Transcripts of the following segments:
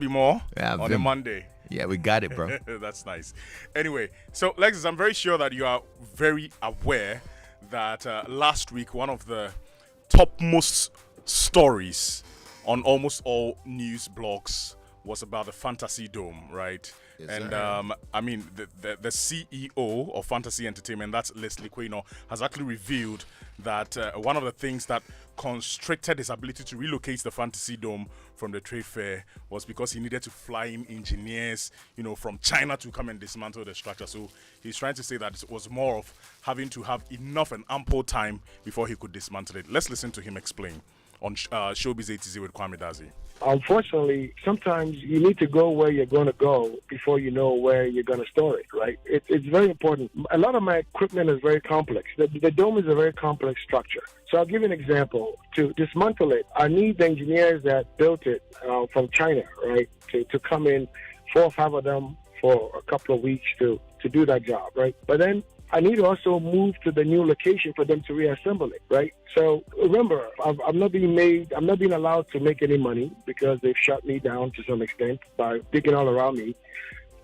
Be more Yeah, on a Monday. Yeah, we got it, bro. That's nice. Anyway, so Lexus, I'm very sure that you are very aware that last week one of the topmost stories on almost all news blogs was about the Fantasy Dome, right? Yes, and sir. I mean, the CEO of Fantasy Entertainment, that's Leslie Quaynor, has actually revealed that one of the things that constricted his ability to relocate the Fantasy Dome from the trade fair was because he needed to fly in engineers, from China to come and dismantle the structure. So he's trying to say that it was more of having to have enough and ample time before he could dismantle it. Let's listen to him explain on Showbiz ATZ with Kwame Dazi. Unfortunately, sometimes you need to go where you're going to go before you know where you're going to store it, right? It's very important. A lot of my equipment is very complex. The dome is a very complex structure. So I'll give you an example. To dismantle it, I need the engineers that built it from China, right, to come in, 4 or 5 of them for a couple of weeks to do that job, right? But then I need to also move to the new location for them to reassemble it, right? So remember, I'm not being allowed to make any money because they've shut me down to some extent by digging all around me.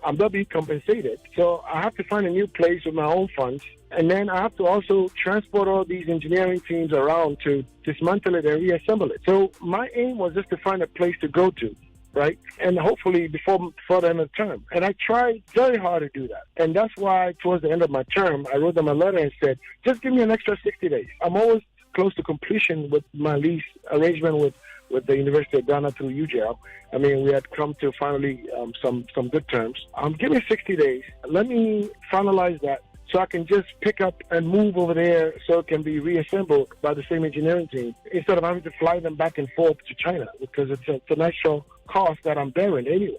I'm not being compensated. So I have to find a new place with my own funds. And then I have to also transport all these engineering teams around to dismantle it and reassemble it. So my aim was just to find a place to go to, right? And hopefully before the end of the term. And I tried very hard to do that. And that's why towards the end of my term, I wrote them a letter and said, just give me an extra 60 days. I'm always close to completion with my lease arrangement with the University of Ghana through UJL. I mean, we had come to finally some good terms. Give me 60 days. Let me finalize that so I can just pick up and move over there so it can be reassembled by the same engineering team instead of having to fly them back and forth to China because it's an actual cost that I'm bearing anyway.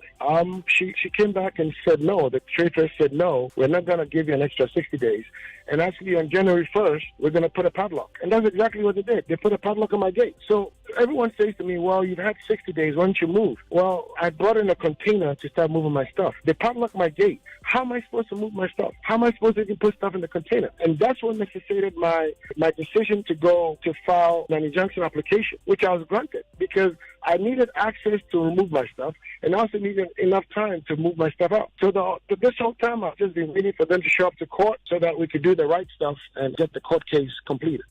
She came back and said no. The trade fair said no, we're not going to give you an extra 60 days. And actually on January 1st, we're going to put a padlock. And that's exactly what they did. They put a padlock on my gate. So everyone says to me, well, you've had 60 days. Why don't you move? Well, I brought in a container to start moving my stuff. They padlocked my gate. How am I supposed to move my stuff? How am I supposed to even put stuff in the container? And that's what necessitated my decision to go to file an injunction application, which I was granted because I needed access to remove my stuff and also needed enough time to move my stuff out. So this whole time I've just been waiting for them to show up to court so that we could do the right stuff and get the court case completed.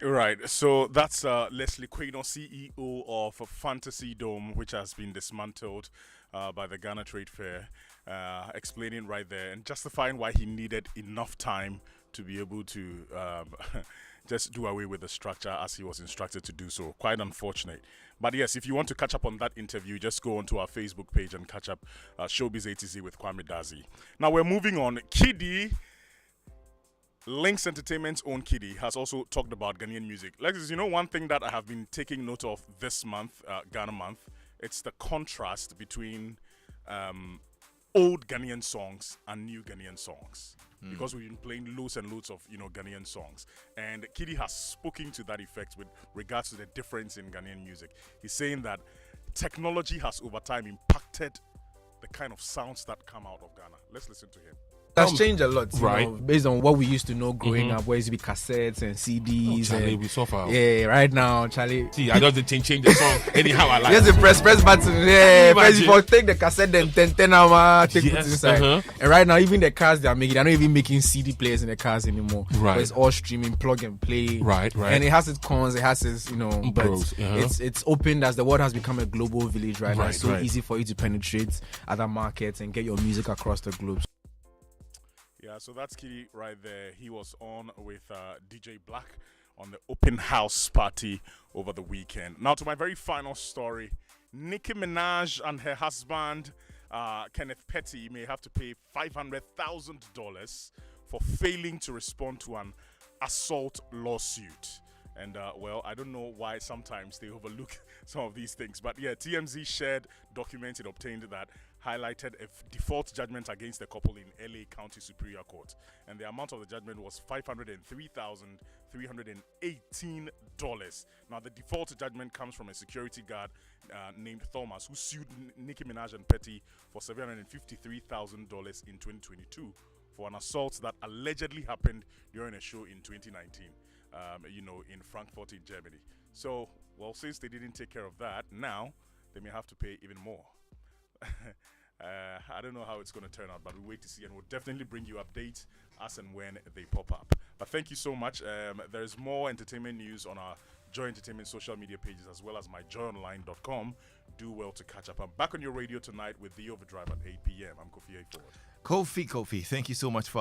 Right, so that's Leslie Quaynor, CEO of Fantasy Dome, which has been dismantled by the Ghana Trade Fair, explaining right there and justifying why he needed enough time to be able to just do away with the structure as he was instructed to do so. Quite unfortunate. But yes, if you want to catch up on that interview, just go onto our Facebook page and catch up Showbiz ATZ with Kwame Dazi. Now we're moving on. Kiddy, Lynx Entertainment's own Kiddy, has also talked about Ghanaian music. Lexus, one thing that I have been taking note of this month, Ghana month, it's the contrast between old Ghanaian songs and new Ghanaian songs. Because we've been playing loads and loads of Ghanaian songs, and Kiddy has spoken to that effect with regards to the difference in Ghanaian music. He's saying that technology has over time impacted the kind of sounds that come out of Ghana. Let's listen to him. That's changed a lot, right? Based on what we used to know growing up, where it used to be cassettes and CDs. Charlie, and we suffer. Yeah, right now, Charlie. See, I just change the song anyhow I like. Just press button. Yeah, press before take the cassette, then 10 hour, take it inside. And right now, even the cars they are making, they're not even making CD players in the cars anymore. Right. But it's all streaming, plug and play. Right. And it has its cons, it has its, but Pros, it's open as the world has become a global village right now. It's so right. easy for you to penetrate other markets and get your music across the globe. Yeah, so that's Kiddy right there. He was on with DJ Black on the open house party over the weekend. Now to my very final story. Nicki Minaj and her husband, Kenneth Petty, may have to pay $500,000 for failing to respond to an assault lawsuit. And, I don't know why sometimes they overlook some of these things. But, yeah, TMZ shared documents it obtained that highlighted a default judgment against the couple in LA County Superior Court. And the amount of the judgment was $503,318. Now, the default judgment comes from a security guard named Thomas, who sued Nicki Minaj and Petty for $753,000 in 2022 for an assault that allegedly happened during a show in 2019. In Frankfurt in Germany. So, since they didn't take care of that, now they may have to pay even more. I don't know how it's going to turn out, but we'll wait to see, and we'll definitely bring you updates as and when they pop up. But thank you so much. There's more entertainment news on our Joy Entertainment social media pages as well as myjoyonline.com. Do well to catch up. I'm back on your radio tonight with The Overdrive at 8 p.m. I'm Kofi A. Ford. Kofi, thank you so much for